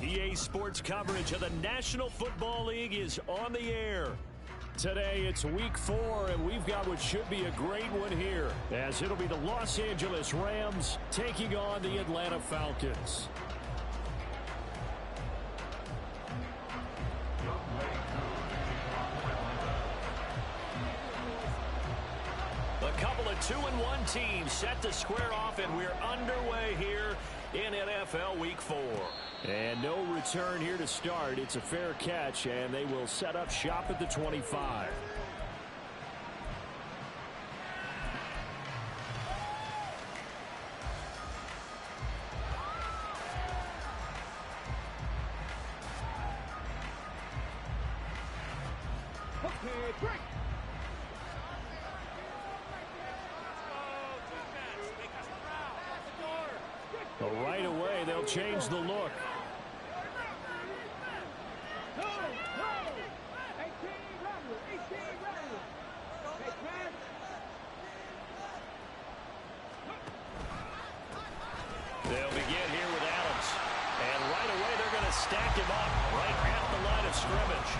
EA Sports coverage of the National Football League is on the air. Today it's week 4, and we've got what should be a great one here, as it'll be the Los Angeles Rams taking on the Atlanta Falcons. A couple of 2-1 teams set to square off, and we're underway here in NFL Week 4. And no return here to start. It's a fair catch, and they will set up shop at the 25. Okay, break. But right away, they'll change the look. They'll begin here with Adams. And right away, they're going to stack him up right at the line of scrimmage.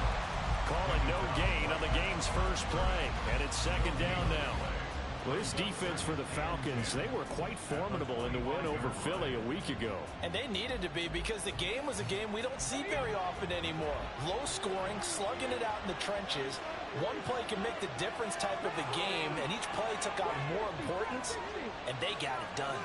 Calling no gain on the game's first play. And it's second down now. Well, this defense for the Falcons, they were quite formidable in the win over Philly a week ago. And they needed to be, because the game was a game we don't see very often anymore. Low scoring, slugging it out in the trenches. One play can make the difference type of the game, and each play took on more importance, and they got it done.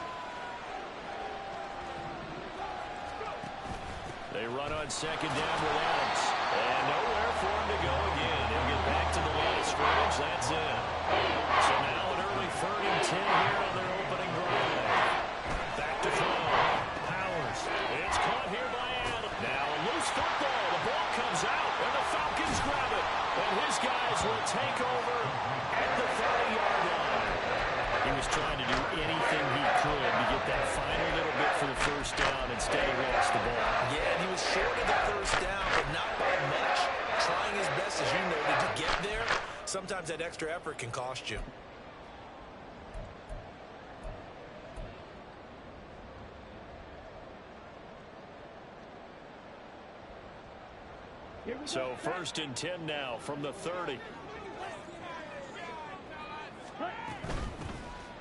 They run on second down with Adams. And nowhere for him to go again. He'll get back to the line of scrimmage. That's it. So now an early 3rd and 10 here on their opening drive. Back to throw. Powers. It's caught here by Adams. Now a loose football. The ball comes out, and the Falcons grab it. And his guys will take over at the 30-yard line. He was trying to do anything he could to get that final little bit for the first down. Instead, he lost the ball. Yeah, and he was short of the first down, but not by much. Trying his best, as you noted, to get there. Sometimes that extra effort can cost you. So 1st and 10 now from the 30.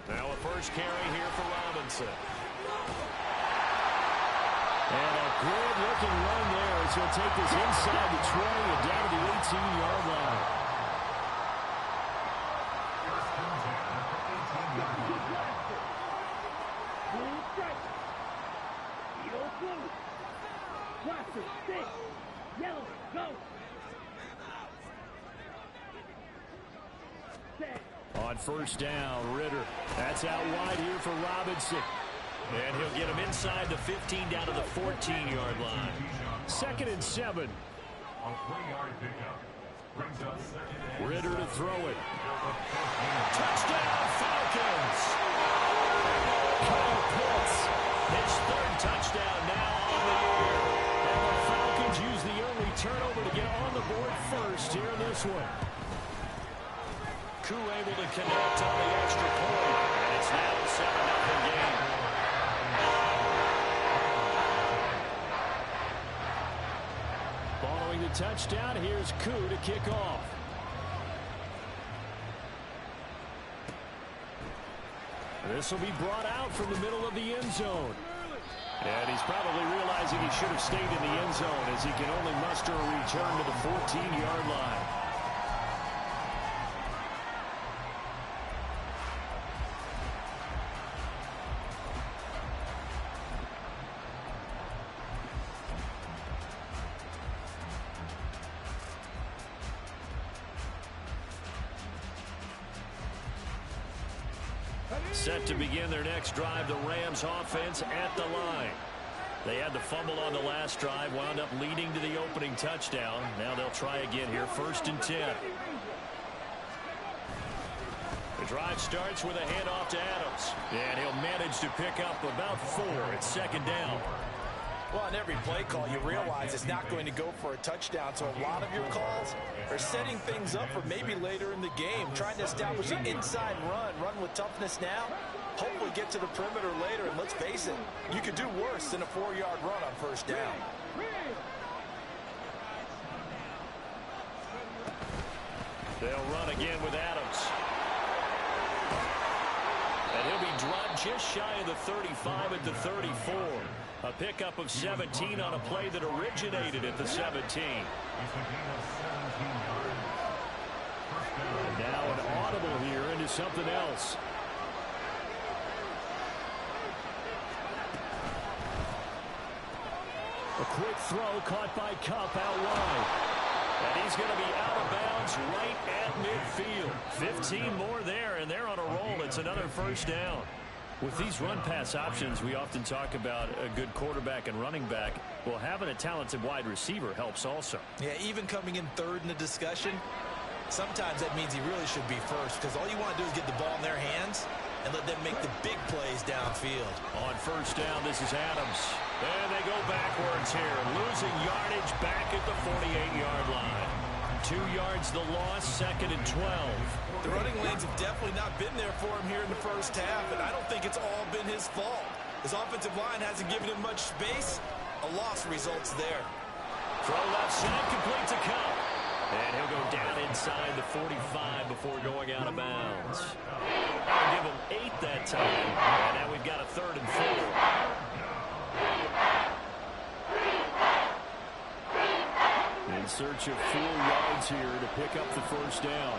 Now a first carry here for Robinson. And a good-looking run there as he'll take this inside the 20 and down to the 18-yard line. On first down, Ritter. That's out wide here for Robinson. And he'll get him inside the 15 down to the 14-yard line. 2nd and 7. Ritter to throw it. Touchdown, Falcons! Kyle Pitts, his 3rd touchdown now on the year. And the Falcons use the early turnover to get on the board first here in this one. Koo able to connect on the extra point. And it's now a 7-0 game. Following the touchdown, here's Koo to kick off. This will be brought out from the middle of the end zone. And he's probably realizing he should have stayed in the end zone, as he can only muster a return to the 14-yard line. Set to begin their next drive, the Rams offense at the line. They had the fumble on the last drive, wound up leading to the opening touchdown. Now they'll try again here, 1st and 10. The drive starts with a handoff to Adams. And he'll manage to pick up about 4 at 2nd down. Well, on every play call, you realize it's not going to go for a touchdown. So a lot of your calls are setting things up for maybe later in the game, trying to establish an inside run with toughness now, hopefully get to the perimeter later. And let's face it, you could do worse than a 4-yard run on 1st down. They'll run again with Adams. And he'll be dropped just shy of the 35 at the 34. A pickup of 17 on a play that originated at the 17. And now an audible here into something else. A quick throw caught by Kupp out wide. And he's going to be out of bounds right at midfield. 15 more there, and they're on a roll. It's another 1st down. With these run-pass options, we often talk about a good quarterback and running back. Well, having a talented wide receiver helps also. Yeah, even coming in 3rd in the discussion, sometimes that means he really should be 1st, because all you want to do is get the ball in their hands and let them make the big plays downfield. On 1st down, this is Adams. And they go backwards here, losing yardage back at the 48-yard line. 2 yards the loss, 2nd and 12. The running lanes have definitely not been there for him here in the 1st half, and I don't think it's all been his fault. His offensive line hasn't given him much space. A loss results there. Throw left side, complete to Kupp. And he'll go down inside the 45 before going out of bounds. I'll give him 8 that time, and now we've got a 3rd and 4. In search of 4 yards here to pick up the 1st down.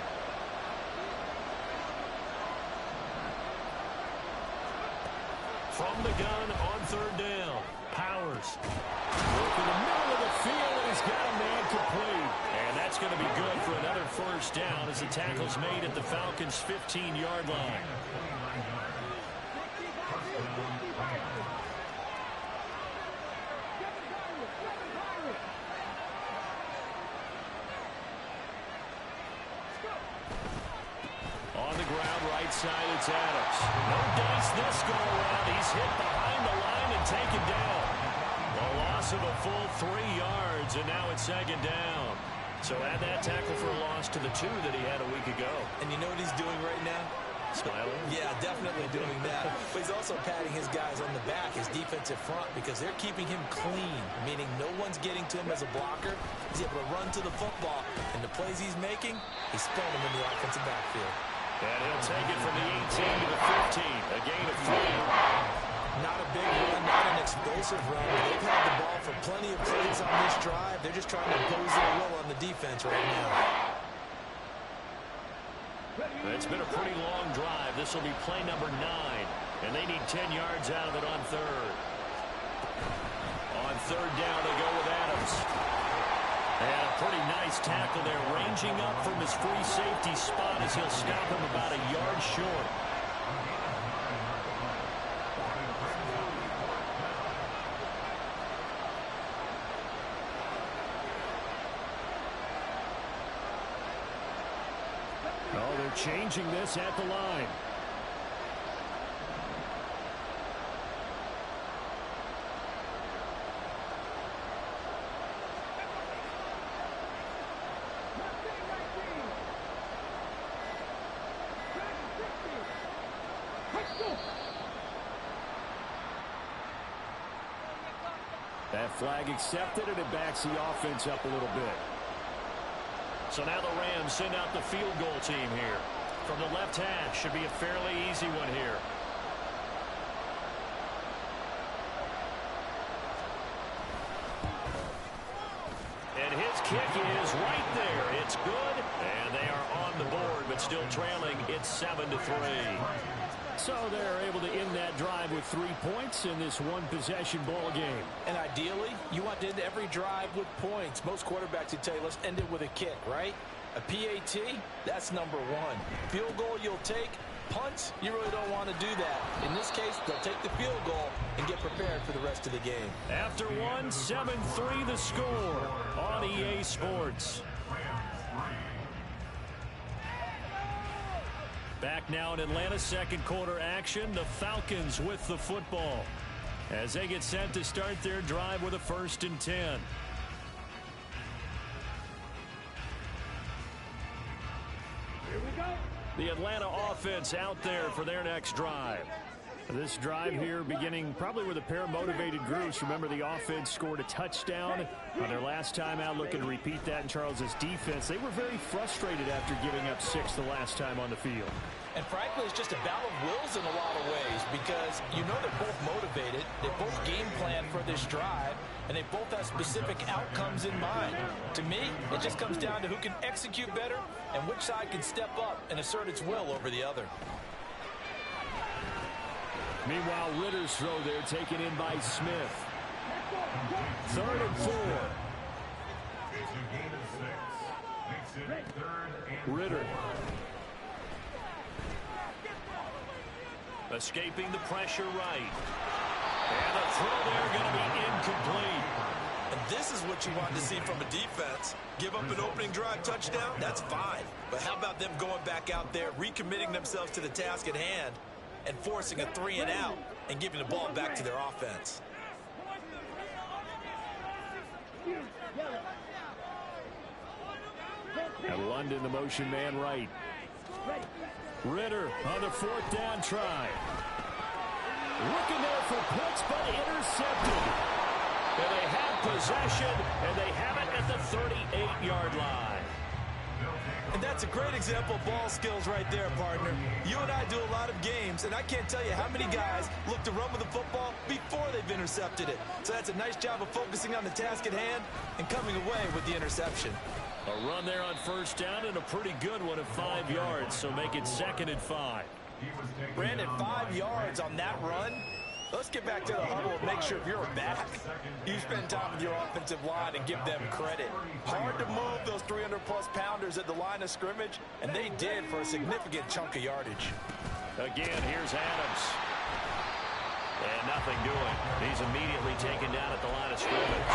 From the gun on 3rd down. Powers. Look in the middle of the field, and he's got a man complete. And that's going to be good for another 1st down as the tackle's made at the Falcons' 15-yard line. On the ground, right side, it's Adams. No dice this go around. He's hit behind the line and taken down. A loss of a full 3 yards, and now it's 2nd down. So add that tackle for a loss to the 2 that he had a week ago. And you know what he's doing right now? Smiling? Yeah, definitely doing that. But he's also patting his guys on the back, his defensive front, because they're keeping him clean, meaning no one's getting to him as a blocker. He's able to run to the football, and the plays he's making, he's throwing them in the offensive backfield. And he'll take it from the 18 to the 15, a gain of 3. Not a big run, not an explosive run. They've had the ball for plenty of plays on this drive. They're just trying to impose their will on the defense right now. It's been a pretty long drive. This will be play number 9, and they need 10 yards out of it on 3rd. On 3rd down, they go with Adams. And a pretty nice tackle there, ranging up from his free safety spot as he'll stop him about a yard short. Oh, they're changing this at the line. That flag accepted, and it backs the offense up a little bit. So now the Rams send out the field goal team here. From the left hash, should be a fairly easy one here. And his kick is right there. It's good, and they are on the board, but still trailing. It's 7-3. So they're able to end that drive with 3 points in this one-possession ball game. And ideally, you want to end every drive with points. Most quarterbacks would tell you, let's end it with a kick, right? A PAT, that's number 1. Field goal you'll take, punts, you really don't want to do that. In this case, they'll take the field goal and get prepared for the rest of the game. After one, 7-3 the score on EA Sports. Back now in Atlanta's second quarter action, the Falcons with the football as they get set to start their drive with a 1st and 10. Here we go. The Atlanta offense out there for their next drive. This drive here beginning probably with a pair of motivated groups. Remember, the offense scored a touchdown on their last time out, looking to repeat that in Charles's defense. They were very frustrated after giving up 6 the last time on the field. And frankly, it's just a battle of wills in a lot of ways because you know they're both motivated, they both game plan for this drive, and they both have specific outcomes in mind. To me, it just comes down to who can execute better and which side can step up and assert its will over the other. Meanwhile, Ritter's throw there taken in by Smith. 3rd and 4. Ritter. Escaping the pressure right. And the throw there going to be incomplete. And this is what you want to see from a defense. Give up an opening drive touchdown, that's fine. But how about them going back out there, recommitting themselves to the task at hand, and forcing a 3 and out and giving the ball back to their offense. And London, the motion man right. Ritter on the 4th down try. Looking there for Pitts, but intercepted. And they have possession, and they have it at the 38-yard line. And that's a great example of ball skills right there, partner. You and I do a lot of games, and I can't tell you how many guys look to run with the football before they've intercepted it. So that's a nice job of focusing on the task at hand and coming away with the interception. A run there on 1st down and a pretty good one at 5 yards, so make it 2nd and 5. Brandon, 5 yards on that run. Let's get back to the huddle and make sure if you're back, you spend time with your offensive line and give them credit. Hard to move those 300-plus pounders at the line of scrimmage, and they did for a significant chunk of yardage. Again, here's Adams. And nothing doing. He's immediately taken down at the line of scrimmage.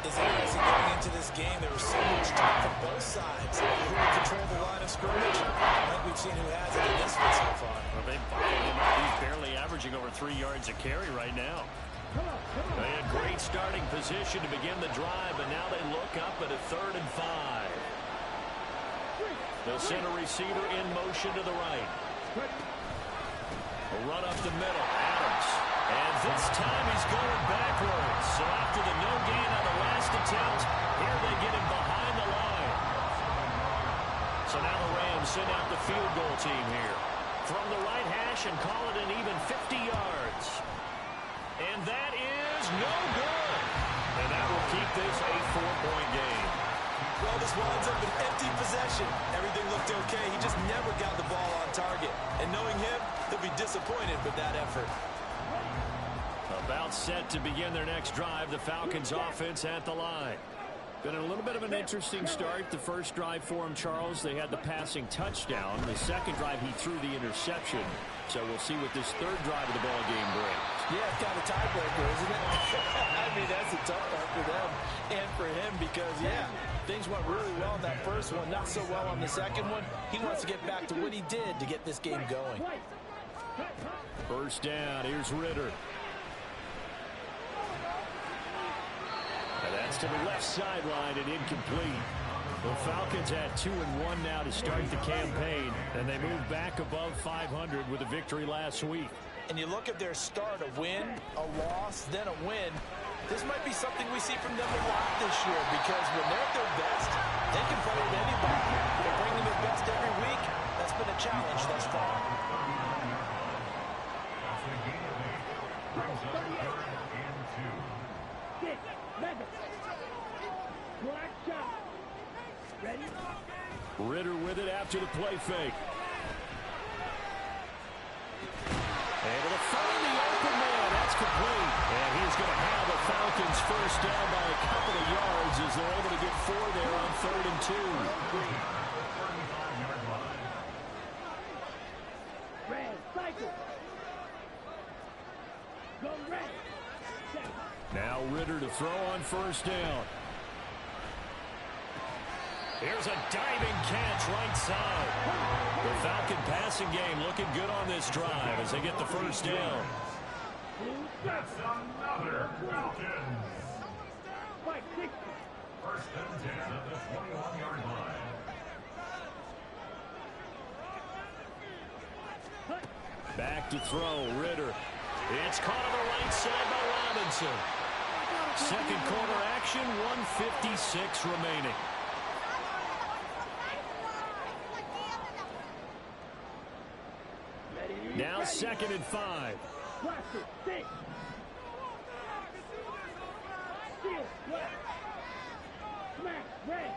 It's interesting going into this game. There was so much talk from both sides. Who will control the line of scrimmage? I think we've seen who has it in this one so far. Well, he's barely averaging over 3 yards a carry right now. They had great starting position to begin the drive, but now they look up at a 3rd and 5. The center receiver in motion to the right. A run up the middle. Adams. And this time he's going backwards. So after the no gain on the last attempt, here they get him behind the line. So now the Rams send out the field goal team here. From the right hash and call it an even 50 yards. And that is no good. And that will keep this a 4-point game. Well, this winds up an empty possession. Everything looked okay. He just never got the ball on target. And knowing him, he'll be disappointed with that effort. About set to begin their next drive, the Falcons offense at the line. Been a little bit of an interesting start. The first drive for him, Charles, they had the passing touchdown. The second drive, he threw the interception. So we'll see what this third drive of the ball game brings. Yeah, it's kind of tiebreaker, isn't it? I mean, that's a tough part for them and for him because, yeah, things went really well in that first one, not so well on the second one. He wants to get back to what he did to get this game going. First down, here's Ritter. And that's to the left sideline and incomplete. The Falcons had 2-1 now to start the campaign, and they moved back above 500 with a victory last week. And you look at their start, a win, a loss, then a win. This might be something we see from them a lot this year because when they're at their best, they can play with anybody. They're bringing their best every week. That's been a challenge thus far. Ritter with it after the play fake. Able to find the open man. That's complete. And he's going to have the Falcons first down by a couple of yards as they're able to get 4 there on 3rd and 2. Now Ritter to throw on first down. Here's a diving catch right side. The Falcon passing game looking good on this drive as they get the first down. That's another Falcon. First and 10 at the 21-yard line. Back to throw, Ritter. It's caught on the right side by Robinson. Second quarter action, 1:56 remaining. Now 2nd and 5. Smack, red,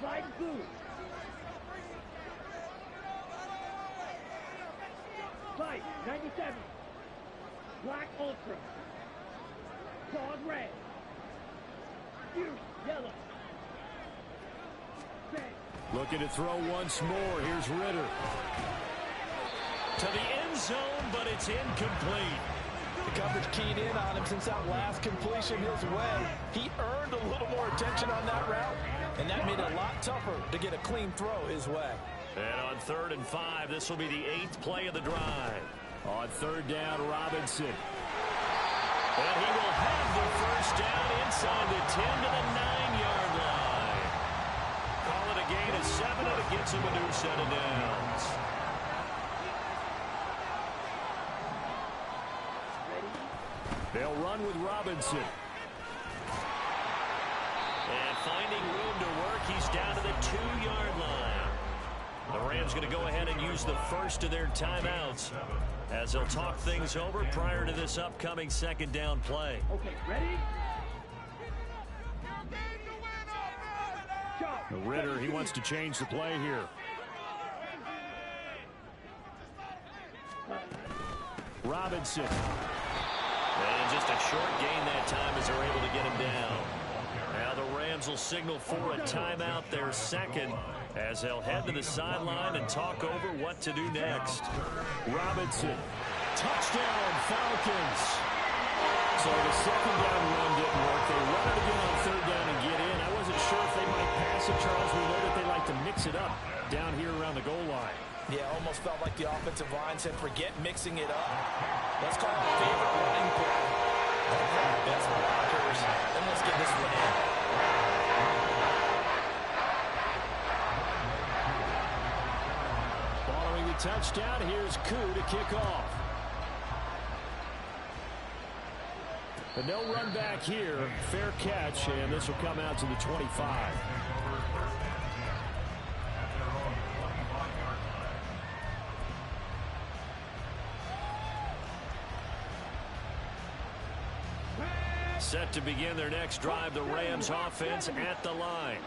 slide blue. Light, 97. Black ultra. Claws red. Fierce yellow. Red. Looking to throw once more. Here's Ritter. To the end zone, but it's incomplete. The coverage keyed in on him since that last completion his way. He earned a little more attention on that route, and that made it a lot tougher to get a clean throw his way. And on 3rd and 5, this will be the 8th play of the drive. On 3rd down, Robinson. And he will have the first down inside the 10 to the 9-yard line. Call it a gain of 7, and it gets him a new set of downs. They'll run with Robinson. And finding room to work, he's down to the 2-yard line. The Rams going to go ahead and use the first of their timeouts as they'll talk things over prior to this upcoming 2nd down play. Okay, ready? The Ritter, he wants to change the play here. Robinson. And just a short gain that time as they're able to get him down. Now the Rams will signal for a timeout, their second, as they'll head to the sideline and talk over what to do next. Robinson. Touchdown, Falcons. So the 2nd down run didn't work. They run it again on 3rd down and get in. I wasn't sure if they might pass it, Charles. We know that they like to mix it up down here around the goal line. Yeah, almost felt like the offensive line said, forget mixing it up. Let's call it a favorite running play. Best blockers. And let's get this one in. Following the touchdown, here's Koo to kick off. But no run back here. Fair catch, and this will come out to the 25. Set to begin their next drive, the Rams offense at the line.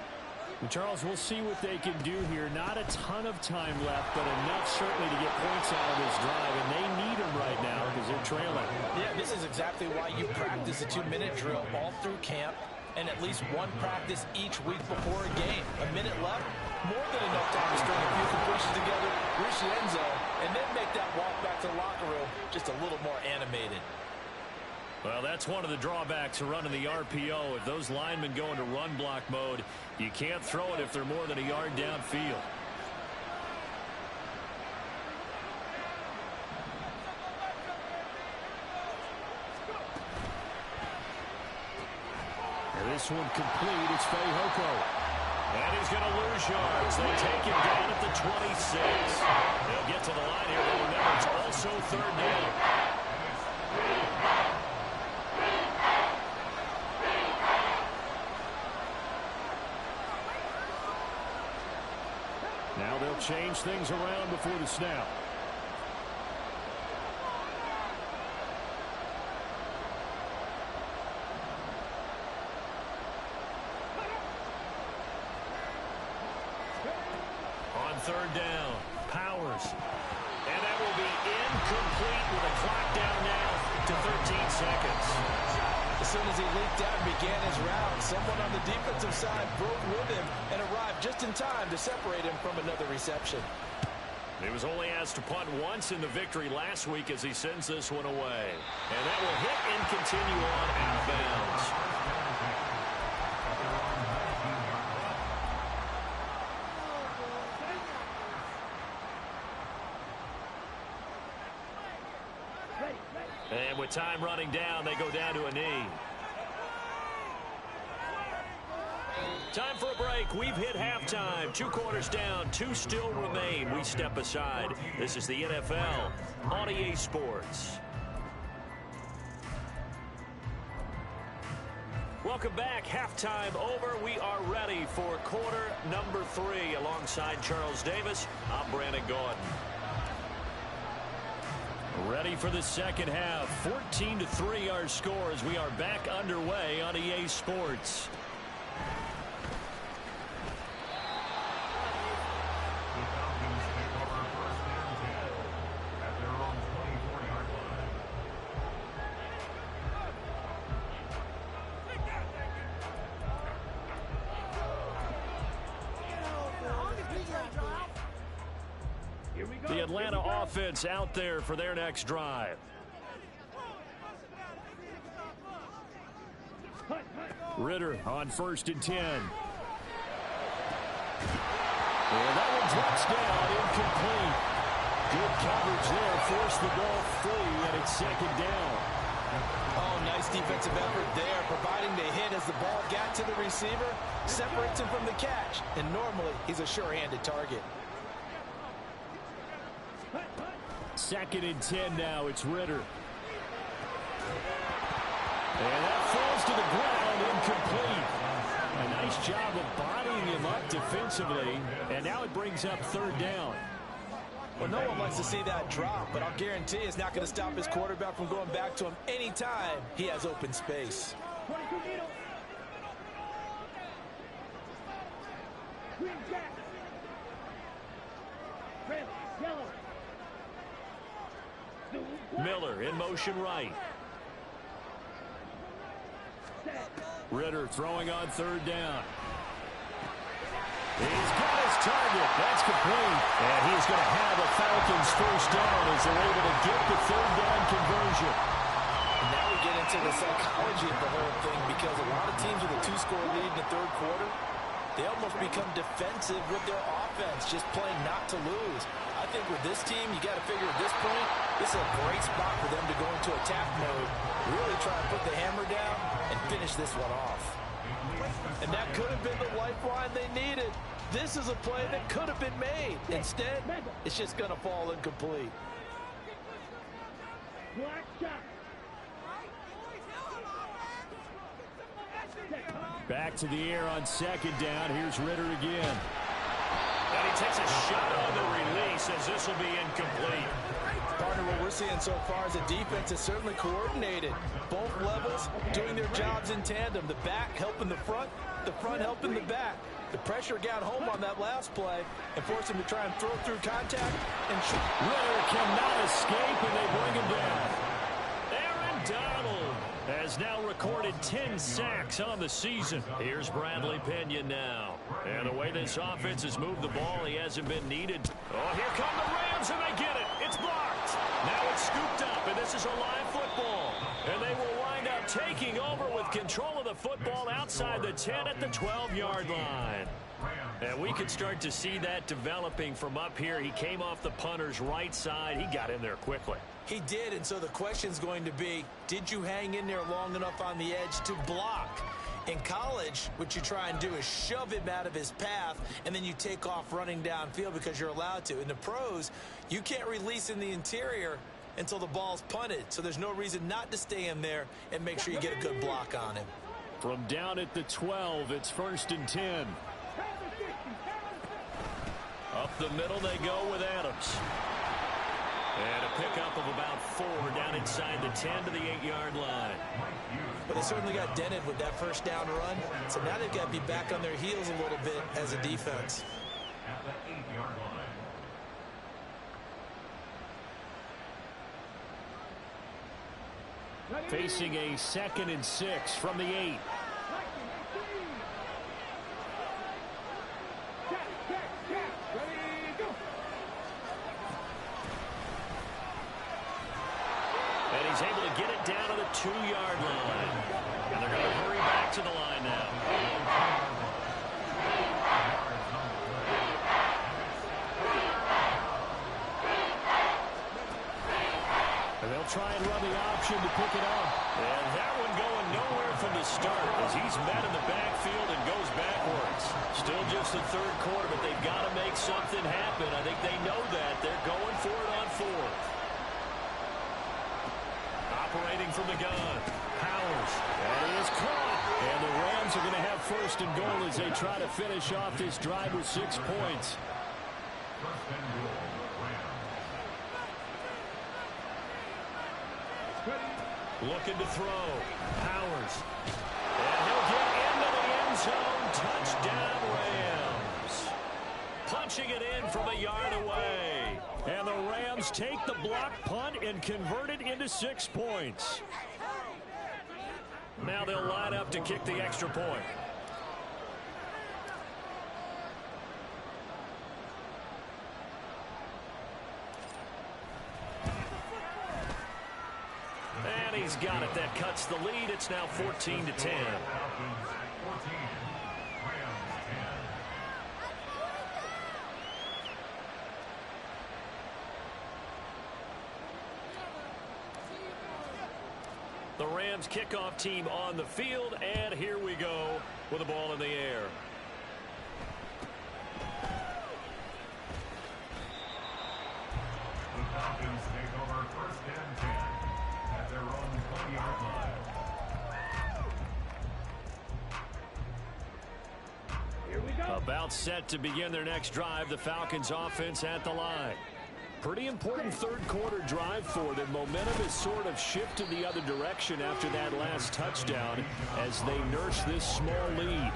Charles, we'll see what they can do here. Not a ton of time left, but enough certainly to get points out of this drive, and they need them right now because they're trailing. Yeah, this is exactly why you practice a 2-minute drill all through camp and at least one practice each week before a game. A minute left, more than enough time to string a few completions together, reach the end zone, and then make that walk back to the locker room just a little more animated. Well, that's one of the drawbacks of running the RPO. If those linemen go into run block mode, you can't throw it if they're more than a yard downfield. And this one complete. It's Fehoko. And he's going to lose yards. They take him down at the 26. They'll get to the line here. But remember, it's also 3rd down. Now they'll change things around before the snap. On 3rd down, Powers. And that will be incomplete with a clock down now to 13 seconds. As soon as he leaked out and began his route, someone on the defensive side broke with him and arrived just in time to separate him from another reception. He was only asked to punt once in the victory last week as he sends this one away. And that will hit and continue on out of bounds. And with time running down, they go down to a knee. Time for a break. We've hit halftime. 2 quarters down. 2 still remain. We step aside. This is the NFL on EA Sports. Welcome back. Halftime over. We are ready for quarter number 3. Alongside Charles Davis, I'm Brandon Gordon. Ready for the second half. 14-3 our score as we are back underway on EA Sports. The Atlanta offense out there for their next drive. Ritter on 1st and 10. And that one drops down, incomplete. Good coverage there, forced the ball free, and it's 2nd down. Oh, nice defensive effort there, providing the hit as the ball got to the receiver, separates him from the catch, and normally he's a sure-handed target. 2nd and 10 now. It's Ritter. And that falls to the ground, incomplete. A nice job of bodying him up defensively. And now it brings up 3rd down. Well, no one likes to see that drop, but I'll guarantee it's not going to stop his quarterback from going back to him anytime he has open space. 22 needle. Green jack. Red, yellow. Miller in motion right. Ritter throwing on 3rd down. He's got his target. That's complete. And he's going to have a Falcons 1st down as they're able to get the 3rd down conversion. And now we get into the psychology of the whole thing, because a lot of teams with a 2-score lead in the 3rd quarter, they almost become defensive with their offense, just playing not to lose. I think with this team, you got to figure at this point, this is a great spot for them to go into attack mode, really try and put the hammer down and finish this one off. And that could have been the lifeline they needed. This is a play that could have been made. Instead, it's just going to fall incomplete. Black shot. Back to the air on 2nd down. Here's Ritter again. And he takes a shot on the release as this will be incomplete. Partner, what we're seeing so far is the defense is certainly coordinated. Both levels doing their jobs in tandem. The back helping the front helping the back. The pressure got home on that last play and forced him to try and throw through contact and shoot. Ritter cannot escape, and they bring him down. Aaron Donald has now recorded 10 sacks on the season. Here's Bradley Pinion now. And the way this offense has moved the ball, he hasn't been needed. Oh, here come the Rams, and they get it. It's blocked. Now it's scooped up, and this is a live football. And they will wind up taking over with control of the football outside the 10 at the 12-yard line. And we could start to see that developing from up here. He came off the punter's right side. He got in there quickly. He did, and so the question's going to be, did you hang in there long enough on the edge to block? In college, what you try and do is shove him out of his path, and then you take off running downfield because you're allowed to. In the pros, you can't release in the interior until the ball's punted, so there's no reason not to stay in there and make sure you get a good block on him. From down at the 12, it's 1st and 10. Up the middle they go with Adams. And a pickup of about 4 down inside the 10 to the 8-yard line. But they certainly got dented with that 1st down run, so now they've got to be back on their heels a little bit as a defense. At the 8-yard line. Facing a 2nd and 6 from the 8. He's able to get it down to the 2-yard line. And they're going to hurry back to the line now. And they'll try and run the option to pick it up. And that one going nowhere from the start as he's met in the backfield and goes backwards. Still just the third quarter, but they've got to make something happen. I think they know that. They're going for it on fourth. Operating from the gun. Powers. That is caught. And the Rams are going to have first and goal as they try to finish off this drive with 6 points. First and goal, Rams. Looking to throw. Powers. And he'll get into the end zone. Touchdown, Rams. Punching it in from a yard away. And the Rams take the block punt and convert it into 6 points. Now they'll line up to kick the extra point. And he's got it. That cuts the lead. It's now 14-10. Falcons 14, Rams 10. The Rams kickoff team on the field, and here we go with the ball in the air. The Falcons take over first and 10 at their own 20-yard line. Here we go. About set to begin their next drive. The Falcons offense at the line. Pretty important third quarter drive for them. Momentum has sort of shifted the other direction after that last touchdown as they nurse this small lead.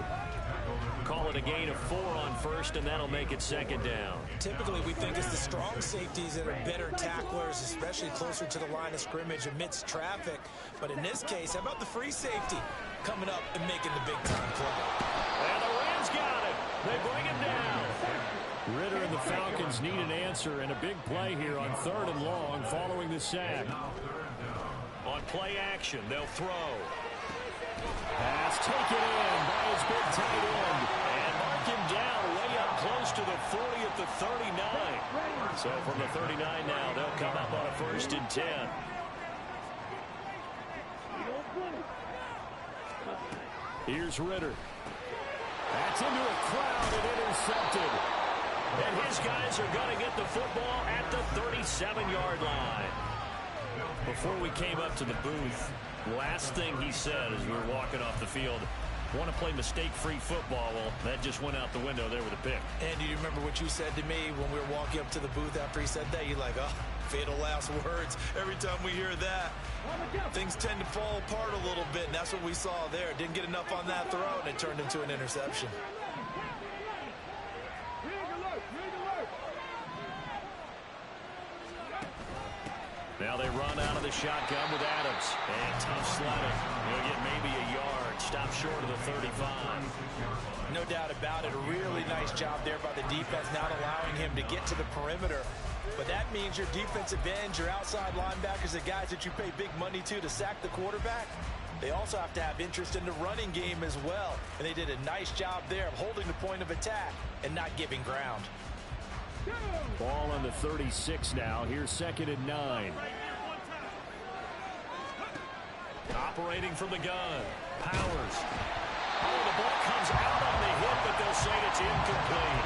Call it a gain of 4 on first, and that'll make it second down. Typically, we think it's the strong safeties that are better tacklers, especially closer to the line of scrimmage amidst traffic. But in this case, how about the free safety coming up and making the big-time play? And the Rams got it. They bring him down. Ritter and the Falcons need an answer, and a big play here on 3rd and long following the sack. On play action, they'll throw. Pass taken in by his big tight end. And mark him down way up close to the 40 at the 39. So from the 39 now, they'll come up on a 1st and 10. Here's Ritter. That's into a crowd and intercepted. And his guys are going to get the football at the 37-yard line. Before we came up to the booth, last thing he said as we were walking off the field, want to play mistake-free football. Well, that just went out the window there with a pick. And do you remember what you said to me when we were walking up to the booth after he said that? You're like, oh, fatal last words. Every time we hear that, things tend to fall apart a little bit, and that's what we saw there. Didn't get enough on that throw, and it turned into an interception. Now they run out of the shotgun with Adams. And tough sledding. He'll get maybe a yard. Stop short of the 35. No doubt about it. A really nice job there by the defense, not allowing him to get to the perimeter. But that means your defensive ends, your outside linebackers, the guys that you pay big money to sack the quarterback, they also have to have interest in the running game as well. And they did a nice job there of holding the point of attack and not giving ground. Ball on the 36 now. Here's 2nd and 9. Operating from the gun. Powers. Oh, the ball comes out on the hit, but they'll say it's incomplete.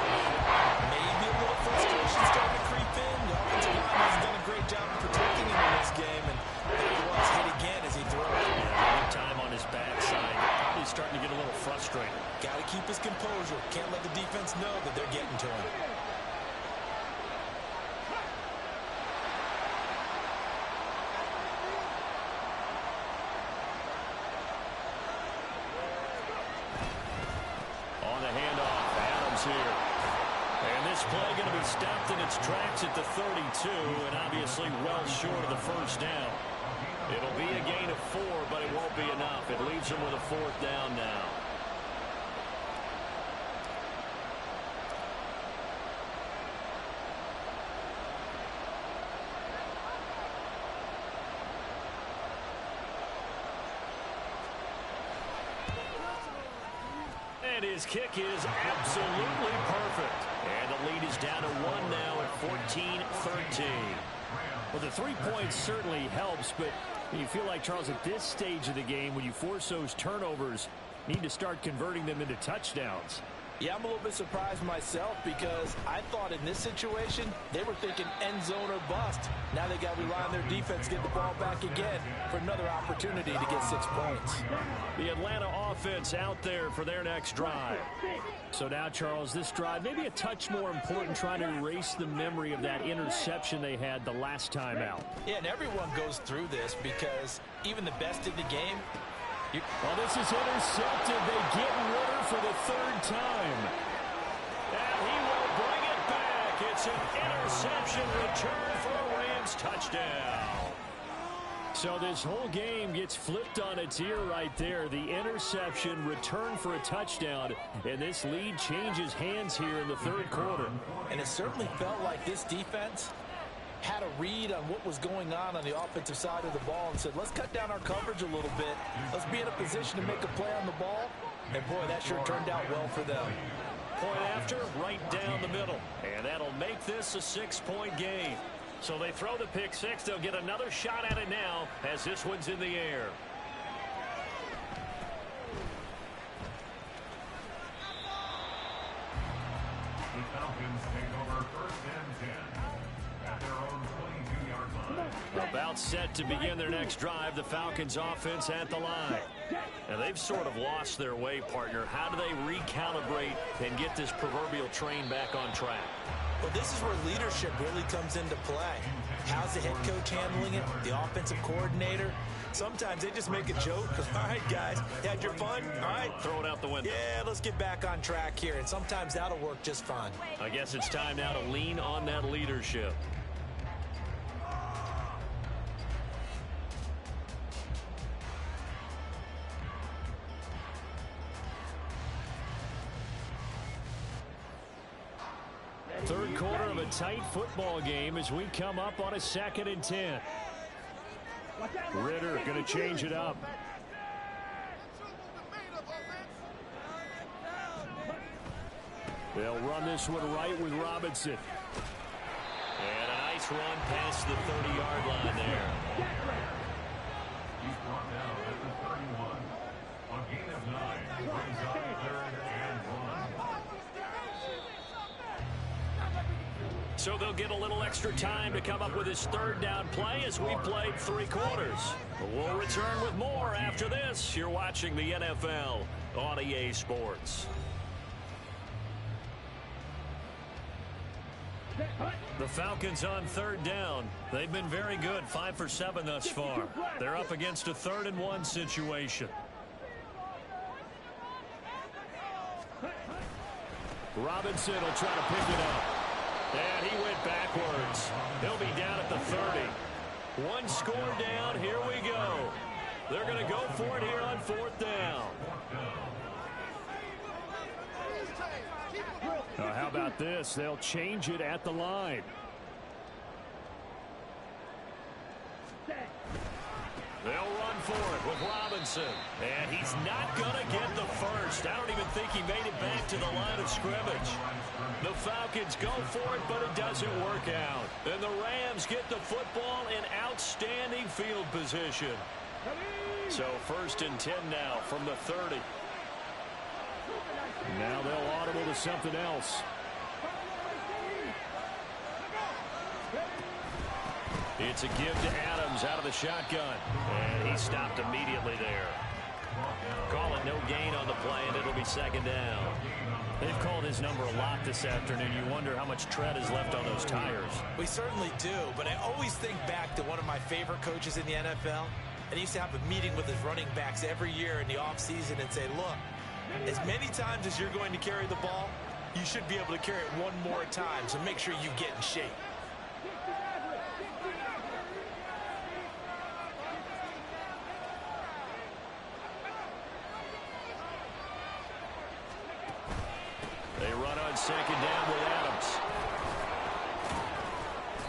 Maybe a little frustration starting to creep in. The offensive line has done a great job of protecting him in this game, and there he was, hit again as he threw it. Another time on his backside. Probably starting to get a little frustrated. Got to keep his composure. Can't let the defense know that they're getting to him. Here. And this play going to be stopped in its tracks at the 32, and obviously well short of the first down. It'll be a gain of 4, but it won't be enough. It leaves them with a 4th down now. And his kick is absolutely perfect. And the lead is down to 1 now at 14-13. Well, the 3 points certainly helps, but you feel like, Charles, at this stage of the game, when you force those turnovers, you need to start converting them into touchdowns. Yeah, I'm a little bit surprised myself because I thought in this situation, they were thinking end zone or bust. Now they got to rely on their defense to get the ball back again for another opportunity to get 6 points. The Atlanta offense out there for their next drive. So now, Charles, this drive may be a touch more important, trying to erase the memory of that interception they had the last time out. Yeah, and everyone goes through this because even the best in the game, well, this is intercepted. They get Ritter for the 3rd time. And he will bring it back. It's an interception return for a Rams touchdown. So this whole game gets flipped on its ear right there. The interception, return for a touchdown, and this lead changes hands here in the 3rd quarter. And it certainly felt like this defense had a read on what was going on the offensive side of the ball and said, let's cut down our coverage a little bit. Let's be in a position to make a play on the ball. And, boy, that sure turned out well for them. Point after, right down the middle. And that'll make this a 6-point game. So they throw the pick six. They'll get another shot at it now as this one's in the air. The Falcons take over 1st and 10 at their own 22-yard line. About set to begin their next drive, the Falcons offense at the line. And they've sort of lost their way, partner. How do they recalibrate and get this proverbial train back on track? Well, this is where leadership really comes into play. How's the head coach handling it? The offensive coordinator? Sometimes they just make a joke because, all right, guys, you had your fun? All right. Throw it out the window. Yeah, let's get back on track here. And sometimes that'll work just fine. I guess it's time now to lean on that leadership. Third quarter of a tight football game as we come up on a 2nd and 10. Ritter going to change it up. They'll run this one right with Robinson. And a nice run past the 30-yard line there. He's brought down at the 31. On gain of 9, he brings up 3rd and 1. So they'll get a little extra time to come up with his 3rd down play as we played 3 quarters. We'll return with more after this. You're watching the NFL on EA Sports. The Falcons on 3rd down. They've been very good, 5 for 7 thus far. They're up against a 3rd and 1 situation. Robinson will try to pick it up. And he went backwards. He'll be down at the 30. 1 score down. Here we go. They're going to go for it here on 4th down. Now, how about this? They'll change it at the line. They'll run for it with Robinson. And he's not going to get the first. I don't even think he made it back to the line of scrimmage. The Falcons go for it, but it doesn't work out. And the Rams get the football in outstanding field position. So 1st and 10 now from the 30. Now they'll audible to something else. It's a give to Adams out of the shotgun. And he stopped immediately there. Call it no gain on the play, and it'll be 2nd down. They've called his number a lot this afternoon. You wonder how much tread is left on those tires. We certainly do, but I always think back to one of my favorite coaches in the NFL. And he used to have a meeting with his running backs every year in the offseason and say, look, as many times as you're going to carry the ball, you should be able to carry it one more time, so make sure you get in shape. They run on 2nd down with Adams.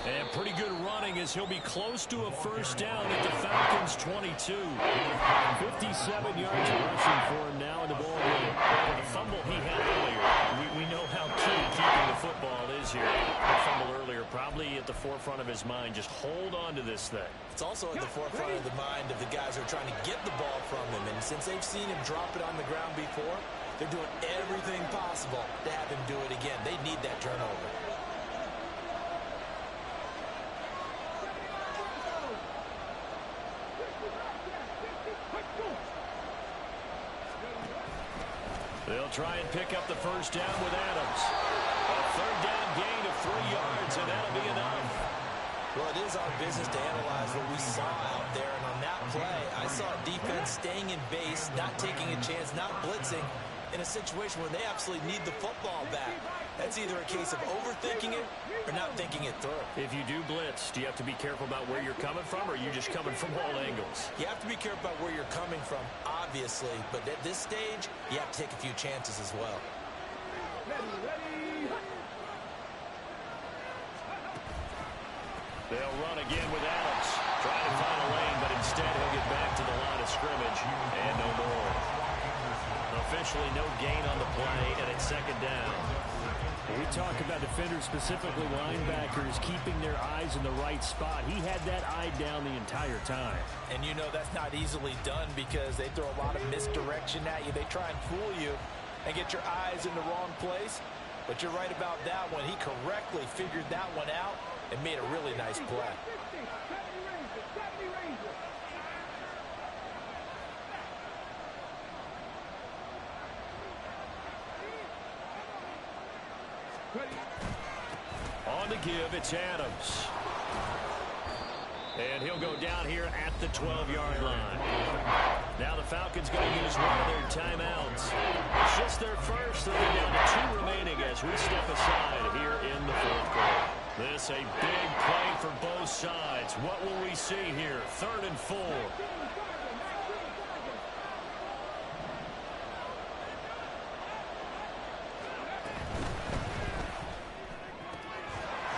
And pretty good running as he'll be close to a 1st down at the Falcons' 22. 57 yards rushing for him now in the ball game. With a fumble is here. That fumble earlier probably at the forefront of his mind. Just hold on to this thing. It's also at the forefront of the mind of the guys who are trying to get the ball from him. And since they've seen him drop it on the ground before, they're doing everything possible to have him do it again. They need that turnover. They'll try and pick up the first down with Adams. A third down gain of 3 yards, and that'll be enough. Well, it is our business to analyze what we saw out there. And on that play, I saw defense staying in base, not taking a chance, not blitzing in a situation where they absolutely need the football back. That's either a case of overthinking it or not thinking it through. If you do blitz, do you have to be careful about where you're coming from, or are you just coming from all angles? You have to be careful about where you're coming from, obviously. But at this stage, you have to take a few chances as well. They'll run again with Adams. Trying to find a lane, but instead he'll get back to the line of scrimmage. And no more. Officially no gain on the play, and it's second down. We talk about defenders, specifically linebackers, keeping their eyes in the right spot. He had that eye down the entire time. And you know that's not easily done because they throw a lot of misdirection at you. They try and fool you and get your eyes in the wrong place. But you're right about that one. He correctly figured that one out and made a really nice play. On the give, it's Adams. And he'll go down here at the 12-yard line. Now the Falcons going to use one of their timeouts. It's just their first, so they're down to 2 remaining as we step aside here in the fourth quarter. This a big play for both sides. What will we see here? 3rd and 4.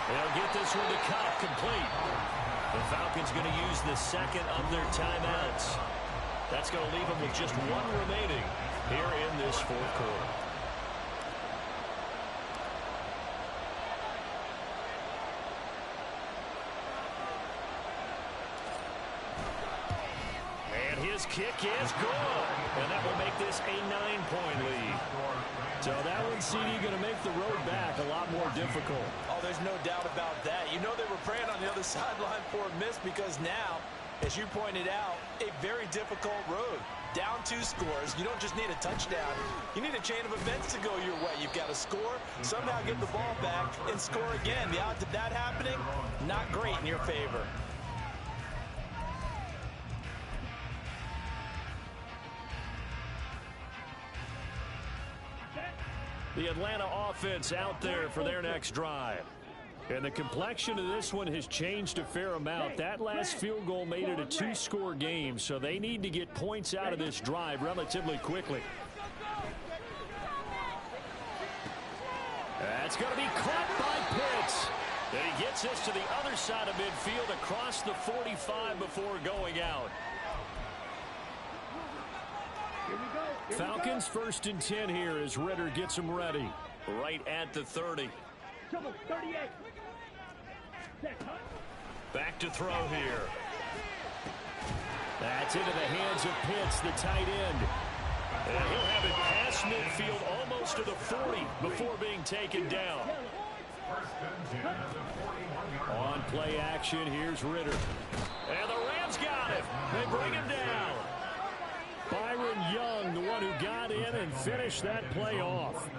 They'll get this one to Cup, complete. The Falcons going to use the second of their timeouts. That's going to leave them with just 1 remaining here in this fourth quarter. And his kick is good. And that will make this a 9-point lead. So that one, CD, going to make the road back a lot more difficult. Oh, there's no doubt about that. You know they were praying on the other sideline for a miss because now, as you pointed out, a very difficult road. Down 2 scores. You don't just need a touchdown. You need a chain of events to go your way. You've got to score, somehow get the ball back, and score again. The odds of that happening, not great in your favor. The Atlanta offense out there for their next drive. And the complexion of this one has changed a fair amount. That last field goal made it a 2-score game, so they need to get points out of this drive relatively quickly. That's going to be caught by Pitts. And he gets this to the other side of midfield across the 45 before going out. Falcons 1st and 10 here as Ritter gets them ready. Right at the 30. Back to throw here. That's into the hands of Pitts, the tight end. And he'll have it past midfield almost to the 40 before being taken down. On play action, here's Ritter. And the Rams got him. They bring him down. Byron Young, the one who got in and finished that play off.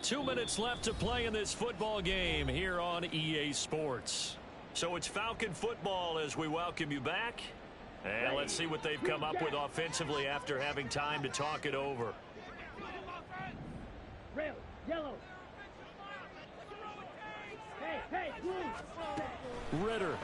2 minutes left to play in this football game here on EA Sports. So it's Falcon football as we welcome you back. And let's see what they've come up with offensively after having time to talk it over. Red, yellow. Hey, blue. Ritter.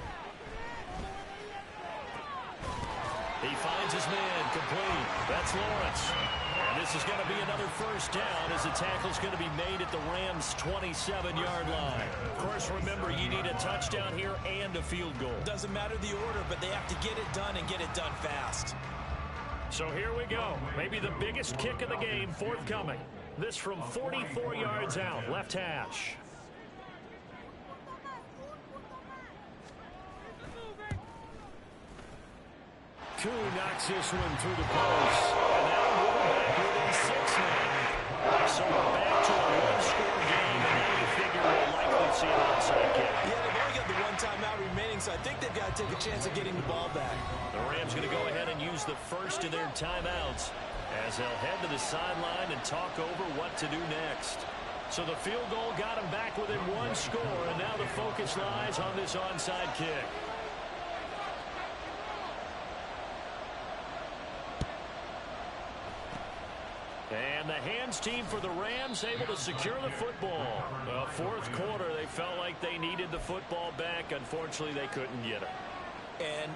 He finds his man, complete. That's Lawrence. And this is going to be another first down as the tackle's going to be made at the Rams' 27-yard line. Of course, remember, you need a touchdown here and a field goal. Doesn't matter the order, but they have to get it done and get it done fast. So here we go. Maybe the biggest kick of the game forthcoming. This from 44 yards out, left hash. Koo knocks this one through the post. And now we're back within 6 now. So we're back to a one-score game, and now you figure we'll likely see an onside kick. Yeah, they've only got the one timeout remaining, so I think they've got to take a chance of getting the ball back. The Rams going to go ahead and use the first of their timeouts as they'll head to the sideline and talk over what to do next. So the field goal got them back within 1 score, and now the focus lies on this onside kick. And the hands team for the Rams able to secure the football. Fourth quarter, they felt like they needed the football back. Unfortunately, they couldn't get it. And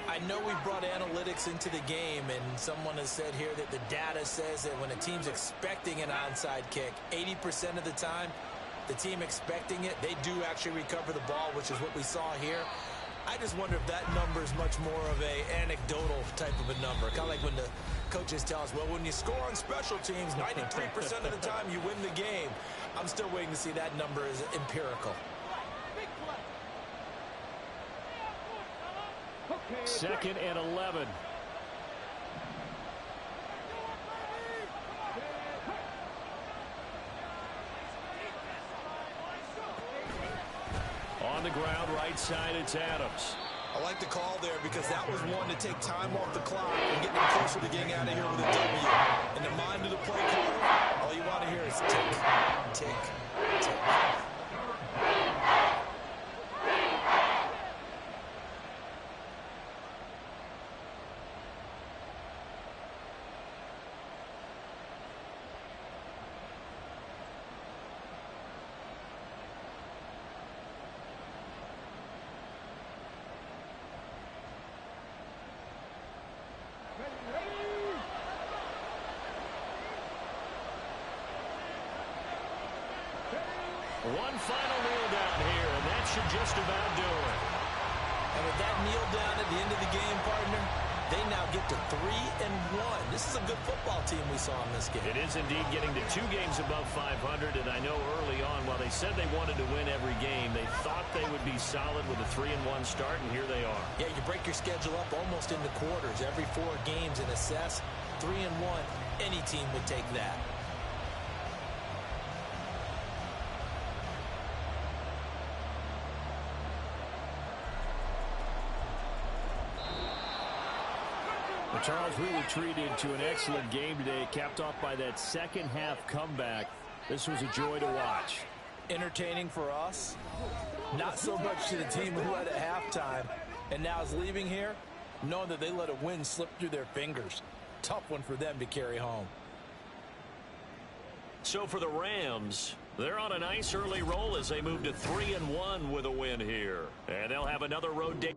I know we brought analytics into the game, and someone has said here that the data says that when a team's expecting an onside kick, 80% of the time, the team expecting it, they do actually recover the ball, which is what we saw here. I just wonder if that number is much more of a anecdotal type of a number. Kind of like when the coaches tell us, well, when you score on special teams, 93% of the time you win the game. I'm still waiting to see that number is empirical. Second and 11. On the ground, right side, it's Adams. I like the call there because that was one to take time off the clock and get them closer to getting out of here with a W. In the mind of the play caller, all you want to hear is tick, tick, tick. One final kneel down here, and that should just about do it. And with that kneel down at the end of the game, partner, they now get to 3-1. This is a good football team we saw in this game. It is indeed getting to 2 games above 500, and I know early on, while they said they wanted to win every game, they thought they would be solid with a 3-1 start, and here they are. Yeah, you break your schedule up almost into quarters, every 4 games, and assess 3-1. Any team would take that. Well, Charles, we were treated to an excellent game today, capped off by that second half comeback. This was a joy to watch. Entertaining for us, not so much to the team who led at halftime and now is leaving here knowing that they let a win slip through their fingers. Tough one for them to carry home. So for the Rams, they're on a nice early roll as they move to 3-1 with a win here. And they'll have another road day.